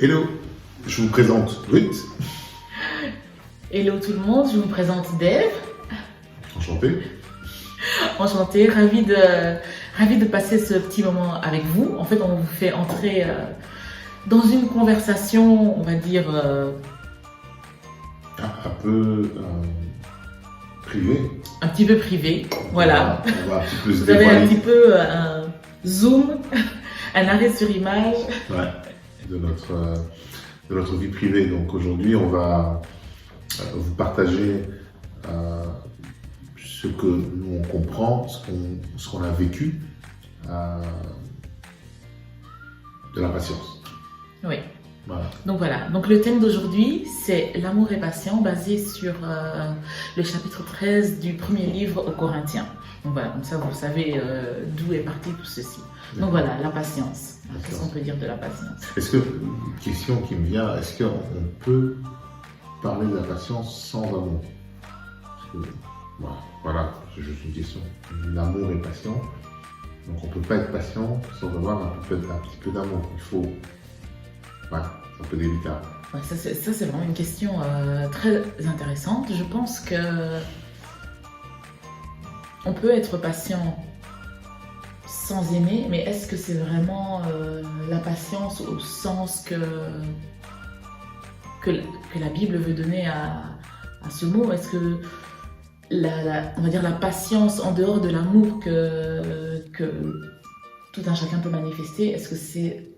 Hello, je vous présente Ruth. Hello tout le monde, je vous présente Dave. Enchanté. Enchantée, ravie de passer ce petit moment avec vous. En fait, on vous fait entrer dans une conversation, on va dire... Un peu privé. Un petit peu privée, voilà. On va un petit peu se Vous avez un dévoiler. petit peu un zoom, un arrêt sur image. Ouais, de notre vie privée. Donc aujourd'hui, on va vous partager ce que nous on comprend, ce qu'on a vécu de la patience. Oui. Voilà. Donc voilà, donc le thème d'aujourd'hui, c'est l'amour est patient, basé sur le chapitre 13 du premier livre aux Corinthiens. Donc voilà, comme ça vous savez d'où est parti tout ceci. Donc voilà, la patience. Qu'est-ce qu'on peut dire de la patience? Est-ce que, une question qui me vient, est-ce qu'on peut parler de la patience sans amour? Parce que, voilà, c'est juste une question. L'amour est patient, donc on ne peut pas être patient sans avoir un petit peu d'amour. Il faut... Voilà, c'est un peu délicat. Ouais, ça c'est vraiment une question très intéressante. Je pense que on peut être patient sans aimer, mais est-ce que c'est vraiment la patience au sens que la Bible veut donner à ce mot? Est-ce que on va dire la patience en dehors de l'amour que tout un chacun peut manifester, est-ce que c'est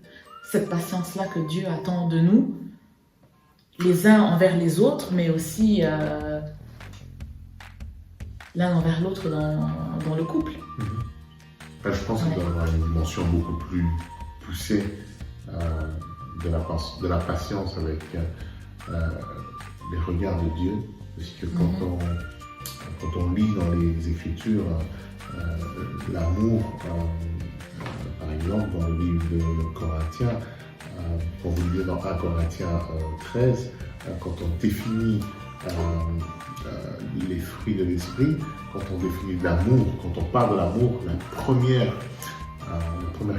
cette patience-là que Dieu attend de nous, les uns envers les autres, mais aussi l'un envers l'autre dans le couple? Là, je pense qu'il doit y avoir une dimension beaucoup plus poussée de la patience avec les regards de Dieu. Parce que quand on lit dans les Écritures l'amour, par exemple, dans le livre de Corinthiens, quand vous lisez dans 1 Corinthiens 13, quand on définit les fruits de l'esprit, quand on définit l'amour, quand on parle de l'amour, la première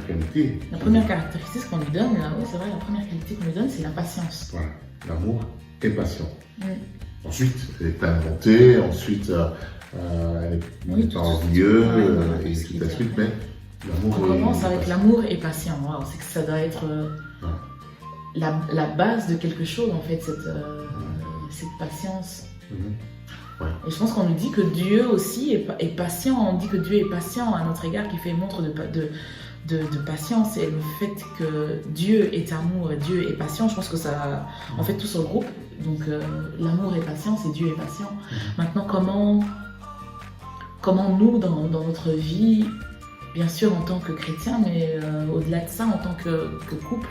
qualité. La première caractéristique qu'on lui donne, oui, c'est vrai, la première qualité qu'on lui donne, c'est la patience. Voilà, l'amour est patient. Ensuite, elle est inventé, ensuite, elle est envieux, et tout à suite, mais l'amour on commence avec l'amour et patient. Wow, c'est que ça doit être la base de quelque chose, en fait, cette patience. Ouais. Et je pense qu'on nous dit que Dieu aussi est patient. On dit que Dieu est patient à notre égard, qui fait montre de patience. Et le fait que Dieu est amour et Dieu est patient, je pense que ça, en fait, tout se regroupe. Donc l'amour est patience et Dieu est patient. Maintenant, comment nous, dans notre vie, bien sûr en tant que chrétien, mais au-delà de ça, en tant que couple,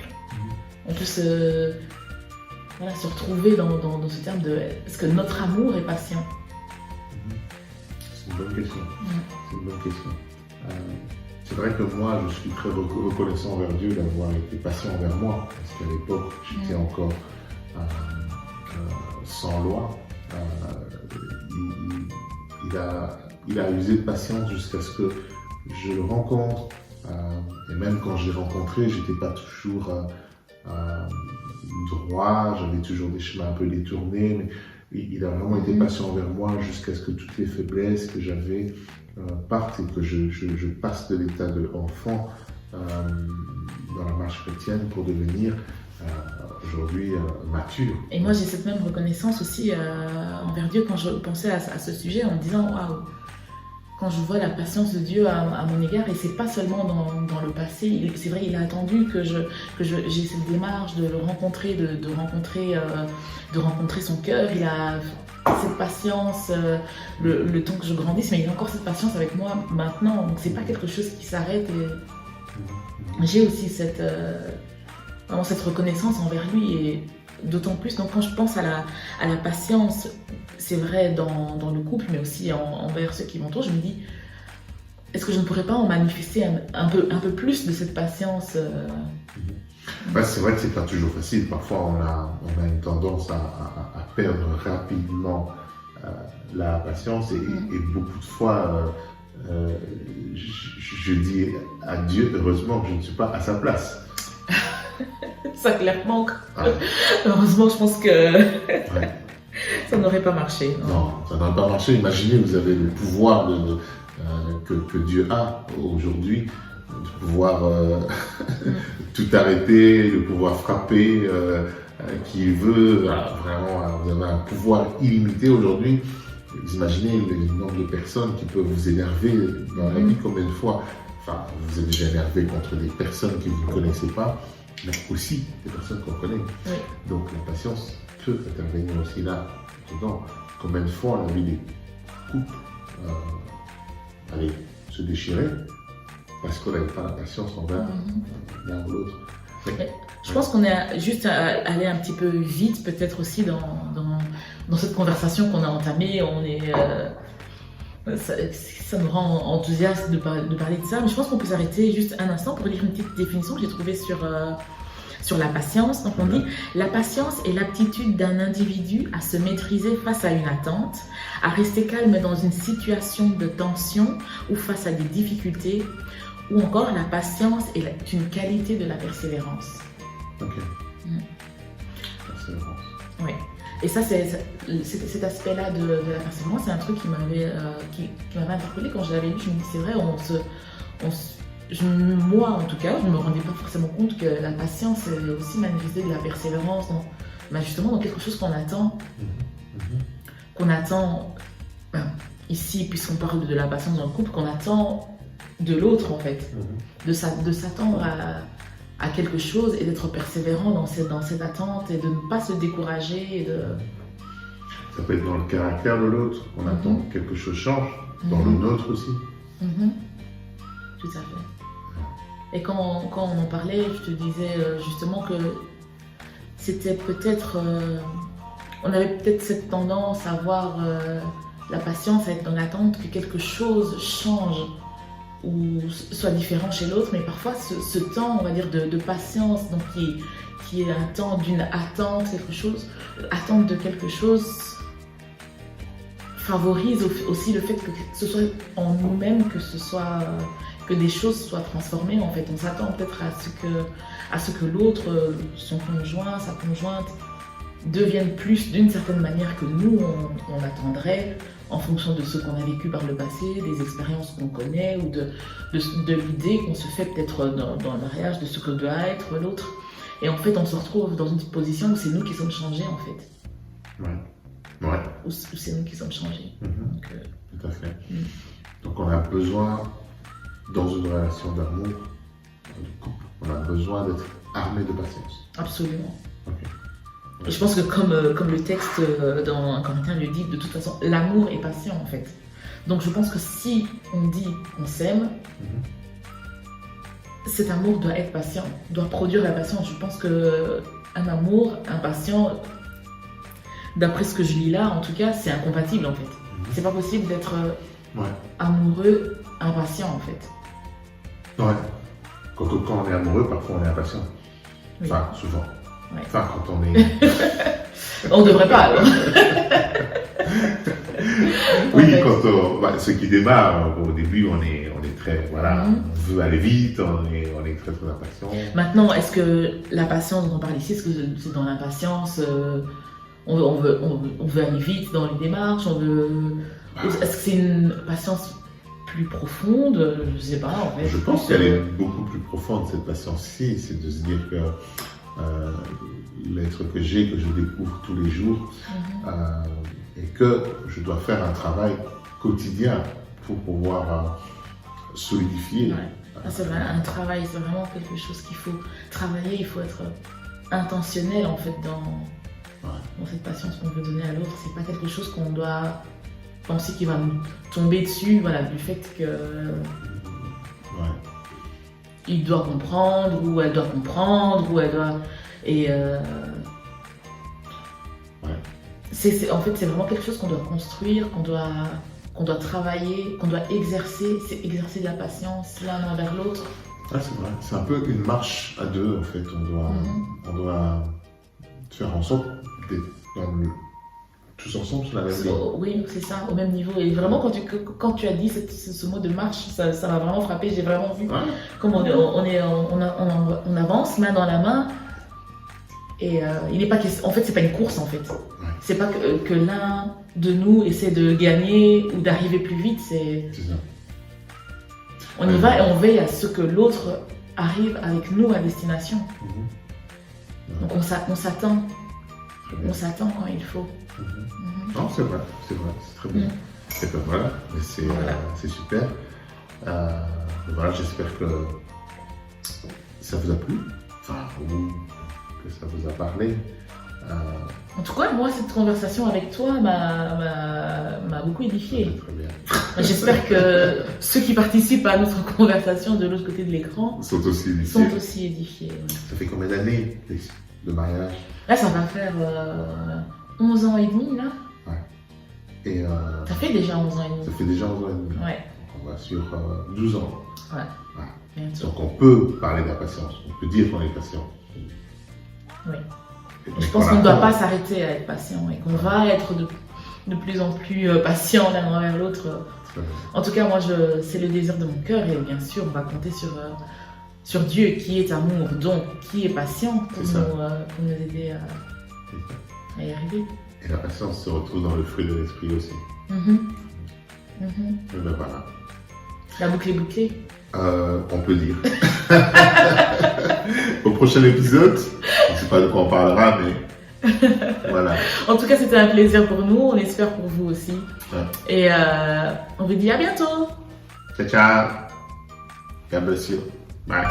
on peut se retrouver dans ce terme de est-ce que notre amour est patient? C'est une bonne question. C'est une bonne question. C'est vrai que moi, je suis très reconnaissant envers Dieu d'avoir été patient envers moi, parce qu'à l'époque, j'étais encore sans loi. Il a usé de patience jusqu'à ce que je le rencontre. Et même quand je l'ai rencontré, je n'étais pas toujours droit, j'avais toujours des chemins un peu détournés, mais il a vraiment été patient envers moi jusqu'à ce que toutes les faiblesses que j'avais partent et que je passe de l'état d'enfant dans la marche chrétienne pour devenir aujourd'hui mature. Et moi j'ai cette même reconnaissance aussi envers Dieu quand je pensais à ce sujet, en me disant waouh, quand je vois la patience de Dieu à mon égard, et c'est pas seulement dans le passé, c'est vrai, il a attendu que j'ai cette démarche de le rencontrer, de rencontrer son cœur. Il a cette patience, le temps que je grandisse, mais il a encore cette patience avec moi maintenant. Donc c'est pas quelque chose qui s'arrête. Et j'ai aussi vraiment cette reconnaissance envers lui, et d'autant plus donc quand je pense à la patience, c'est vrai dans le couple, mais aussi envers ceux qui m'entourent, je me dis, est-ce que je ne pourrais pas en manifester un peu plus de cette patience C'est vrai que c'est pas toujours facile. Parfois, on a une tendance à perdre rapidement la patience, et beaucoup de fois, je dis à Dieu, heureusement que je ne suis pas à sa place. ça clairement. Ouais. Heureusement, je pense que Ouais. ça n'aurait pas marché. Non, ça n'aurait pas marché. Imaginez, vous avez le pouvoir que Dieu a aujourd'hui, de pouvoir tout arrêter, de pouvoir frapper qui veut. Vraiment, vous avez un pouvoir illimité aujourd'hui. Vous imaginez le nombre de personnes qui peuvent vous énerver dans la vie, combien de fois. Enfin, vous êtes déjà énervé contre des personnes que vous ne connaissez pas, mais aussi des personnes qu'on connaît. Oui. Donc la patience peut intervenir aussi là, dedans. Combien de fois on a vu des couples se déchirer parce qu'on n'avait pas la patience envers l'un ou l'autre. Je pense qu'on est juste allé un petit peu vite, peut-être aussi dans cette conversation qu'on a entamée. Ça nous rend enthousiaste de parler de ça, mais je pense qu'on peut s'arrêter juste un instant pour lire une petite définition que j'ai trouvée sur la patience. Donc on dit « La patience est l'aptitude d'un individu à se maîtriser face à une attente, à rester calme dans une situation de tension ou face à des difficultés, ou encore la patience est une qualité de la persévérance. » Ok. Persévérance. Oui. Et ça, cet aspect-là de la persévérance, c'est un truc qui m'avait interpellée quand je l'avais lu. Je me dis, c'est vrai, moi en tout cas, je ne me rendais pas forcément compte que la patience est aussi manifestée de la persévérance, justement dans quelque chose qu'on attend. Ici, puisqu'on parle de la patience dans le couple, qu'on attend de l'autre en fait, de s'attendre à quelque chose et d'être persévérant dans cette attente et de ne pas se décourager. Ça peut être dans le caractère de l'autre, on attend que quelque chose change, dans le nôtre aussi. Tout à fait. Et quand on en parlait, je te disais justement que c'était peut-être... on avait peut-être cette tendance à voir la patience, à être dans l'attente que quelque chose change ou soit différent chez l'autre, mais parfois ce temps, on va dire, de patience, donc qui est un temps d'une attente, attente de quelque chose, favorise aussi le fait que ce soit en nous-mêmes, que des choses soient transformées. En fait, on s'attend peut-être à ce que l'autre, son conjoint, sa conjointe, devienne plus d'une certaine manière que nous on attendrait, en fonction de ce qu'on a vécu par le passé, des expériences qu'on connaît ou de l'idée qu'on se fait peut-être dans le mariage de ce que doit être l'autre. Et en fait, on se retrouve dans une position où c'est nous qui sommes changés en fait. Ouais. Où c'est nous qui sommes changés. Donc, tout à fait. Donc on a besoin, dans une relation d'amour, de couple, on a besoin d'être armé de patience. Absolument. Okay. Et je pense que comme le texte dans Corinthiens le dit, de toute façon, l'amour est patient en fait. Donc je pense que si on dit qu'on s'aime, cet amour doit être patient, doit produire la patience. Je pense qu'un amour impatient, d'après ce que je lis là, en tout cas, c'est incompatible en fait. C'est pas possible d'être amoureux, impatient en fait. Ouais. Quand on est amoureux, parfois on est impatient. Oui. Enfin, souvent. Ouais. Enfin, quand on est... On devrait pas alors. Oui, quand ceux qui démarrent, au début, on est très... Voilà, on veut aller vite, on est très très impatient. Maintenant, est-ce que la patience dont on parle ici, est-ce que c'est dans l'impatience on veut aller vite dans les démarches, est-ce que c'est une patience plus profonde? Je sais pas en fait. Je pense qu'elle est beaucoup plus profonde cette patience-ci, c'est de se dire que l'être que j'ai, que je découvre tous les jours, et que je dois faire un travail quotidien pour pouvoir solidifier. C'est vrai, un travail, c'est vraiment quelque chose qu'il faut travailler, il faut être intentionnel en fait dans cette patience qu'on veut donner à l'autre. C'est pas quelque chose qu'on doit penser qu'il va nous tomber dessus, du fait que il doit comprendre, ou elle doit comprendre, ou elle doit... Et en fait, c'est vraiment quelque chose qu'on doit construire, qu'on doit travailler, qu'on doit exercer. C'est exercer de la patience l'un envers l'autre. Ah, c'est vrai. C'est un peu une marche à deux, en fait. On doit faire en sorte d'être tous ensemble sur la même ligne. Oui, c'est ça, au même niveau. Et vraiment, quand tu as dit ce mot de marche, ça m'a vraiment frappé. J'ai vraiment vu comment on avance main dans la main, Et il n'est pas question. En fait, c'est pas une course en fait. C'est pas que l'un de nous essaie de gagner ou d'arriver plus vite. C'est ça. On y va et on veille à ce que l'autre arrive avec nous à destination. Donc on s'attend. On s'attend quand il faut. Non, c'est vrai, c'est très bien. Et ben voilà, c'est super. Voilà, j'espère que ça vous a plu, enfin, ou que ça vous a parlé. En tout cas, moi, cette conversation avec toi m'a beaucoup édifiée. Très bien. J'espère que ceux qui participent à notre conversation de l'autre côté de l'écran sont aussi édifiés. Ouais. Ça fait combien d'années de mariage? Là, ça va faire 11 ans et demi, là. Ouais. Et ça fait déjà 11 ans et demi. Ça fait déjà 11 ans et demi. Ouais. Donc on va sur 12 ans. Ouais. Donc on peut parler d'impatience, on peut dire qu'on est patient. Oui. Je pense qu'on ne doit pas s'arrêter à être patient et qu'on va être de plus en plus patient l'un envers l'autre. En tout cas, moi, c'est le désir de mon cœur et bien sûr, on va compter sur Dieu qui est amour, donc qui est patient pour nous aider à y arriver. Et la patience se retrouve dans le fruit de l'esprit aussi. Et ben voilà. La boucle est bouclée. On peut dire. Au prochain épisode, je ne sais pas de quoi on parlera, mais voilà. En tout cas, c'était un plaisir pour nous. On espère pour vous aussi. Ouais. Et on vous dit à bientôt. Ciao, ciao. God bless you. Bye.